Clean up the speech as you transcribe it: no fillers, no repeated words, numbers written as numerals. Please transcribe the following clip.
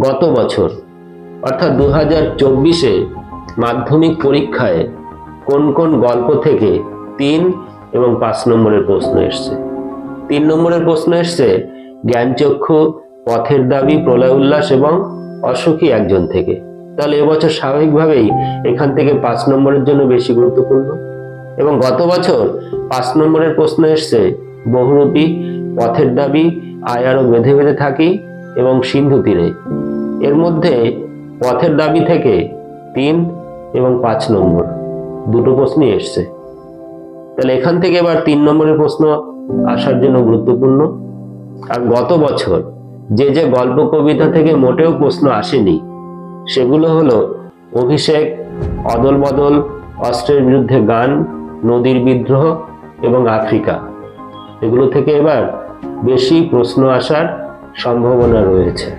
গত বছর অর্থাৎ 2024-এ মাধ্যমিক পরীক্ষায় কোন কোন গল্প থেকে 3 এবং 5 নম্বরের প্রশ্ন এসছে। 3 নম্বরের প্রশ্ন এসছে জ্ঞানচক্ষু, পথের দাবি, প্রলয় উল্লাস এবং অসুখী একজন থেকে। তাহলে এবছর স্বাভাবিকভাবেই এখান থেকে 5 নম্বরের জন্য বেশি গুরুত্বপূর্ণ। এবং গত বছর 5 নম্বরের প্রশ্ন এসছে বহুরূপী, পথের দাবি, আয় আরো বেঁধে বেঁধে থাকি এবং সিন্ধু তীরে। এর মধ্যে পথের দাবি থেকে 3 এবং 5 নম্বর দুটো প্রশ্নই এসছে। তাহলে এখান থেকে এবার 3 নম্বরের প্রশ্ন আসার জন্য গুরুত্বপূর্ণ। আর গত বছর যে যে গল্প কবিতা থেকে মোটেও প্রশ্ন আসেনি সেগুলো হলো অভিষেক, অদল বদল, অস্ত্রের বিরুদ্ধে গান, নদীর বিদ্রোহ এবং আফ্রিকা। এগুলো থেকে এবার বেশি প্রশ্ন আসার সম্ভাবনা রয়েছে।